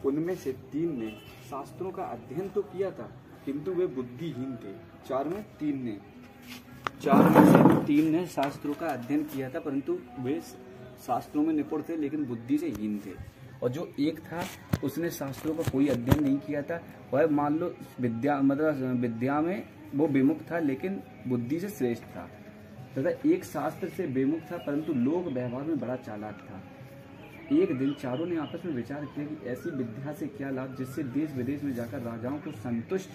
उनमें से 3 ने शास्त्रों का अध्ययन तो किया था, किंतु वे बुद्धिहीन थे। 4 में से 3 ने शास्त्रों का अध्ययन किया था, परंतु वे शास्त्रों में निपुण थे लेकिन बुद्धि से हीन थे। और जो एक था उसने शास्त्रों का कोई अध्ययन नहीं किया था, वह मान लो विद्या में वो विमुख था लेकिन बुद्धि से श्रेष्ठ था, तथा एक शास्त्र से विमुख था परंतु लोक व्यवहार में बड़ा चालाक था। एक दिन चारों ने आपस में विचार किया कि ऐसी विद्या से क्या लाभ जिससे देश विदेश में जाकर राजाओं को संतुष्ट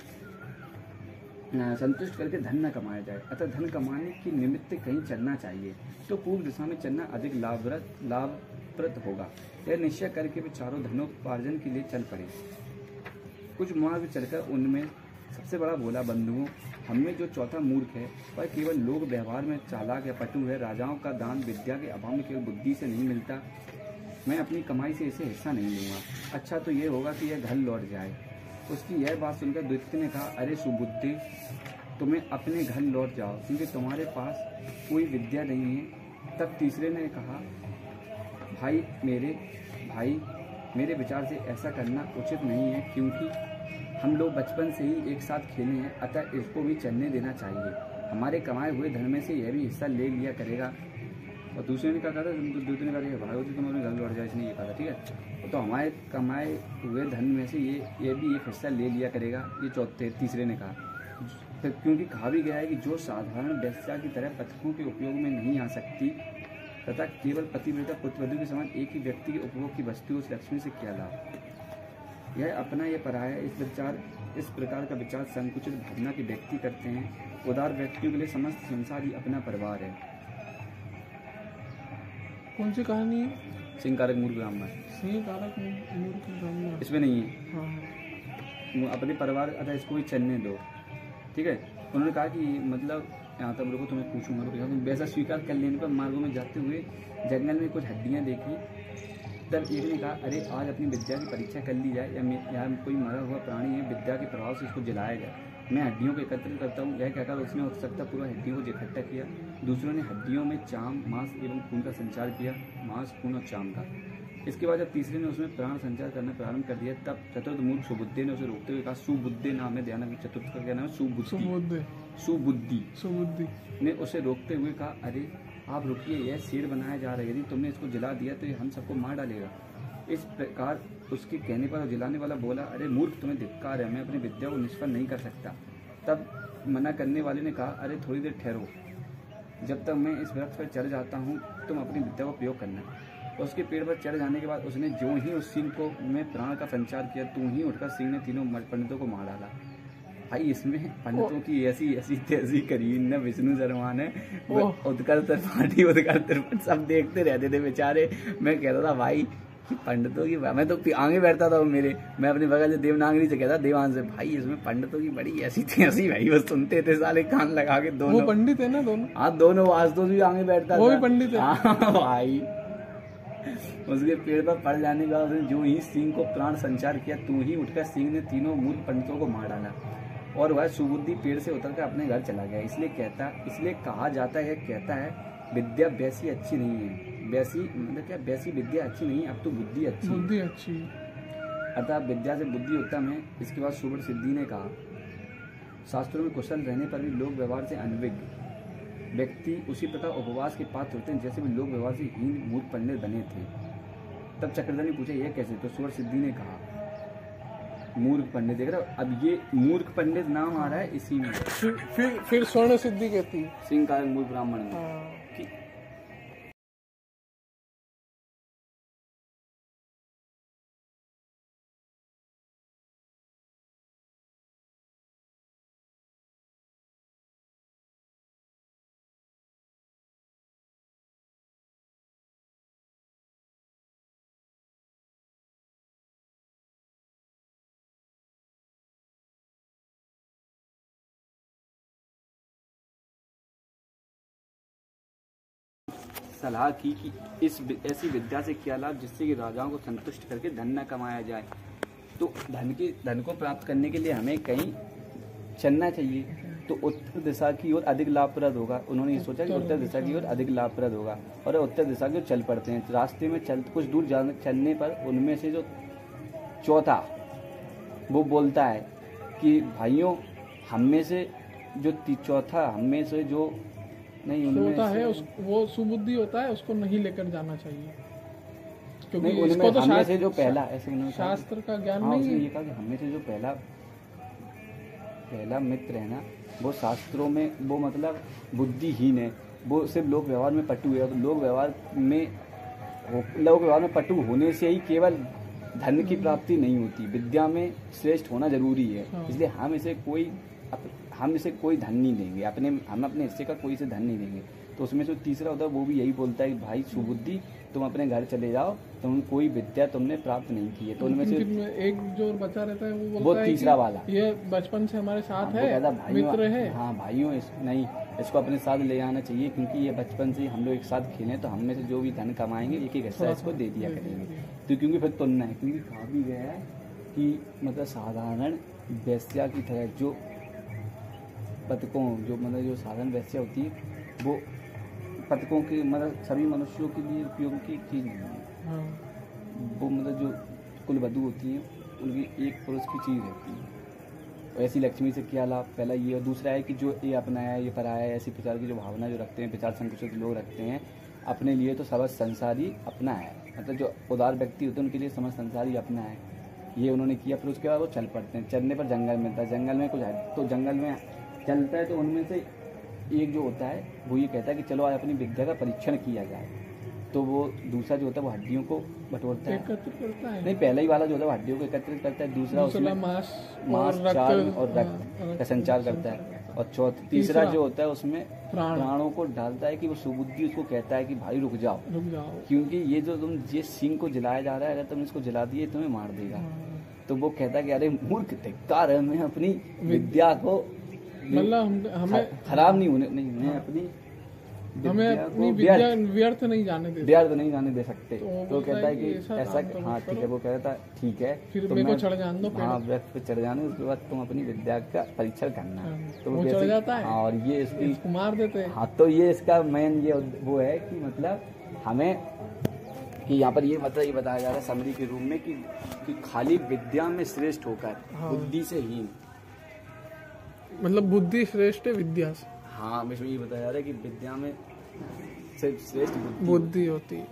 करके धन न कमाया जाए, अतः धन कमाने के निमित्त कहीं चलना चाहिए, तो पूर्व दिशा में चलना अधिक लाभप्रद होगा। यह निश्चय करके वे चारों धनोपार्जन के लिए चल पड़े। कुछ मार्ग चलकर उनमें सबसे बड़ा बोला, बंधुओं, हमें जो चौथा मूर्ख है वह केवल लोक व्यवहार में चालाक या पटु है। राजाओं का दान विद्या के अभाव में केवल बुद्धि से नहीं मिलता। मैं अपनी कमाई से इसे हिस्सा नहीं लूंगा। अच्छा तो यह होगा कि यह घर लौट जाए। उसकी यह बात सुनकर द्वितीय ने कहा, अरे सुबुद्धि, तुम्हें अपने घर लौट जाओ क्योंकि तुम्हारे पास कोई विद्या नहीं है। तब तीसरे ने कहा, भाई मेरे विचार से ऐसा करना उचित नहीं है, क्योंकि हम लोग बचपन से ही एक साथ खेले हैं, अतः इसको भी चलने देना चाहिए। हमारे कमाए हुए धन में से यह भी हिस्सा ले लिया करेगा। और दूसरे ने कहा था, दूसरे ने कहा, भाई तुम अपने घर लौट जाए, इसने ये कहा था, ठीक है। तो हमारे कमाए हुए धन में से ये भी एक हिस्सा ले लिया करेगा, ये तीसरे ने कहा। क्योंकि कहा भी गया है कि जो साधारण वेश्या की तरह पथकों के उपयोग में नहीं आ सकती तथा केवल पतिव्रता पुत्रवधू के समान एक ही व्यक्ति के उपभोग की वस्तु उस लक्ष्मी से क्या लाभ। यह अपना यह पराया, इस प्रकार का विचार संकुचित भावना के व्यक्ति करते हैं। उदार व्यक्तियों के लिए समस्त संसार ही अपना परिवार है। कौन सी कहानी है? सिंहकारक मूर्ख ब्राह्मण। सिंहकारक मूर्ख ब्राह्मण इसमें नहीं है। हाँ। अपने परिवार, अतः इसको भी चलने दो, ठीक है। उन्होंने कहा कि मतलब यहाँ तक रुको, तुम्हें पूछूंगा। तुम वैसा स्वीकार कर लेने पर मार्गों में जाते हुए जंगल में कुछ हड्डियाँ देखी। तब एक ने कहा, अरे आज अपनी विद्या की परीक्षा कर ली जाए, या यहाँ कोई मरा हुआ प्राणी है, विद्या के प्रभाव से इसको जलाया जाए। मैं हड्डियों को एकत्रित करता हूँ। यह कहकर उसने उत्सुकता पूर्वक हड्डियों को इकट्ठा किया। दूसरों ने हड्डियों में चाम, मांस एवं खून का संचार किया, मांस, खून और चाम का। इसके बाद जब तीसरे ने उसमें प्राण संचार करना प्रारंभ कर दिया, तब चतुर्थ मूर्ख सुबुद्धि ने उसे रोकते हुए कहा, सुबुद्धि नाम है, ध्यान रखिए, चतुर्थ का क्या नाम है? सुबुद्धि ने उसे रोकते हुए कहा, अरे आप रुकिए, यह शेर बनाया जा रहा है, यदि तुमने इसको जला दिया तो यह हम सबको मार डालेगा। इस प्रकार उसके कहने पर जलाने वाला बोला, अरे मूर्ख, तुम्हें धिक्कार है, मैं अपनी विद्या को निष्फल नहीं कर सकता। तब मना करने वाले ने कहा, अरे थोड़ी देर ठहरो, जब तक मैं इस वृक्ष पर चढ़ जाता हूँ तुम अपनी विद्या का प्रयोग करना। उसके पेड़ पर चढ़ जाने के बाद उसने जो ही उस सिंह को में प्राण का संचार किया, तू ही उठकर सिंह ने तीनों पंडितों को मार डाला। भाई इसमें पंडितों की ऐसी तेजी करी न विष्णु शर्मा ने, उत्कल त्रिपाठी उत्कल त्रिपाठी सब देखते रहते थे बेचारे। मैं कहता था भाई पंडितों की, मैं तो आगे बैठता था मैं अपने बगल से देवनागरी से कहता, देवान से, भाई इसमें पंडितों की बड़ी ऐसी थी भाई, वो सुनते थे साले कान लगा के। दोनों वो पंडित है ना, दोनों? हाँ दोनों, आशुतोष भी आगे बैठता था, वो भी पंडित है। हाँ भाई। उसके पेड़ पर पड़ जाने के बाद उसने जो ही सिंह को प्राण संचार किया, तू ही उठकर सिंह ने तीनों मूर्ख पंडितों को मार डाला और वह सुबुद्धि पेड़ से उतरकर अपने घर चला गया। इसलिए कहा जाता है, कहता है, विद्या वैसी अच्छी नहीं है, वैसी मतलब क्या, वैसी विद्या अच्छी नहीं, अब तो बुद्धि अच्छी। अतः विद्या से बुद्धि उत्तम है। इसके बाद सुब्रत सिद्धि ने कहा, शास्त्रों में कुशल रहने पर भी लोक व्यवहार से अनभिज्ञ व्यक्ति उसी प्रकार उपवास के पात्र होते हैं जैसे भी लोक व्यवहार से हीन मूर्ख पंडित बने थे। तब चक्रधर ने पूछा, यह कैसे? तो सुब्रत सिद्धि ने कहा, मूर्ख पंडित, देख रहे हो, अब ये मूर्ख पंडित नाम आ रहा है इसी में। फिर स्वर्ण सिद्धि कहती है सिंहकारक मूर्ख ब्राह्मण में। सलाह की कि ऐसी विद्या से क्या लाभ जिससे कि राजाओं को संतुष्ट करके धन न कमाया जाए। तो धन को प्राप्त करने के लिए हमें कहीं चलना चाहिए, तो उत्तर दिशा की ओर अधिक लाभप्रद होगा। उन्होंने ये सोचा कि उत्तर दिशा की ओर अधिक लाभप्रद होगा और उत्तर दिशा की ओर चल पड़ते हैं। रास्ते में कुछ दूर चलने पर उनमें से जो चौथा वो बोलता है कि भाइयों हम में से जो चौथा हम में से जो नहीं उनमें होता से है वो सुबुद्धि होता है, उसको नहीं लेकर जाना चाहिए, क्योंकि नहीं, इसको तो हम में से जो पहला ऐसे उन्होंने कहा कि- शास्त्र का ज्ञान हाँ, नहीं उसने है। ये कहा कि हमें से जो पहला मित्र है ना वो शास्त्रों में वो मतलब बुद्धिहीन है, वो सिर्फ लोक व्यवहार में पटु है। तो लोक व्यवहार में पटु होने से ही केवल धन की प्राप्ति नहीं होती, विद्या में श्रेष्ठ होना जरूरी है। हाँ। इसलिए हम इसे कोई धन नहीं देंगे, हम अपने हिस्से का कोई से धन नहीं देंगे। तो उसमें से तीसरा होता है वो भी यही बोलता है कि भाई सुबुद्धि तुम अपने घर चले जाओ, तुम कोई विद्या तुमने प्राप्त नहीं की है। तो उनमें से लेकिन एक जो बचा रहता है वो वो बोलता है तीसरा कि वाला ये बचपन से हमारे साथ वो है, कहता भाइयों, मित्र है। हाँ भाइयों नहीं, इसको अपने साथ ले आना चाहिए, क्योंकि ये बचपन से ही हम लोग एक साथ खेलें तो हम में से जो भी धन कमाएंगे एक एक हिस्सा इसको दे दिया करेंगे। तो क्योंकि फिर तुलना है, क्योंकि कहा भी गया है कि मतलब साधारण वैश्या की तरह जो पतकों जो मतलब जो साधारण वैश्या होती है वो पतकों के मतलब सभी मनुष्यों के लिए उपयोग की चीज़ नहीं है। हाँ। वो मतलब जो कुलवधू होती है उनकी एक पुरुष की चीज़ रहती है। ऐसी लक्ष्मी से क्या लाभ, पहला ये। और दूसरा है कि जो ये अपनाया है ये पराया है, ऐसी प्रकार की जो भावना जो रखते हैं विचार संकुचित लोग रखते हैं अपने लिए, तो समस्त संसार ही अपना है। मतलब जो उदार व्यक्ति होते हैं उनके लिए समस्त संसार ही अपना है। ये उन्होंने किया, फिर उसके बाद वो चल पड़ते हैं। चलने पर जंगल मिलता है, जंगल में कुछ है तो जंगल में चलता है, तो उनमें से एक जो होता है वो ये कहता है कि चलो आज अपनी विद्या का परीक्षण किया जाए। तो वो दूसरा जो होता है वो हड्डियों को बटोरता है, एकत्र करता है। नहीं पहला ही वाला जो होता है वो हड्डियों को एकत्रित करता है, दूसरा उसमें मांस चार और रक्त का संचार करता है, और तीसरा जो होता है उसमें प्राणों को डालता है कि वो सुबुद्धि उसको कहता है कि भाई रुक जाओ, क्योंकि ये जो तुम जिस सिंह को जलाया जा रहा है अगर तुम इसको जला दिए तुम्हें मार देगा। तो वो कहता है कि अरे मूर्ख धिक्कार है, मैं अपनी विद्या को मतलब हमें खराब नहीं होने नहीं, मैं अपनी विद्या व्यर्थ नहीं जाने दे, व्यर्थ नहीं जाने दे सकते। तो कहता है कि ऐसा काम हाँ ठीक है, वो कहता है ठीक है फिर तो मेरे को मैं चढ़ जाने दो, हाँ व्यर्थ पे चढ़ जाने, उसके बाद तुम अपनी विद्या का परीक्षण करना। तो वो कैसे- चढ़ जाता है। हाँ, और ये इसकी इसको मार देते हैं। हाँ, तो ये इसका मेन ये वो है कि मतलब हमें कि यहाँ पर ये मतलब ये बताया जा रहा है समरी के रूप में कि खाली विद्या में श्रेष्ठ होकर हाँ। बुद्धि से हीन। मतलब बुद्धि श्रेष्ठ है विद्या से, हाँ, इसमें ये बताया जा रहा है कि विद्या में सिर्फ श्रेष्ठ बुद्धि बुद्धि होती है।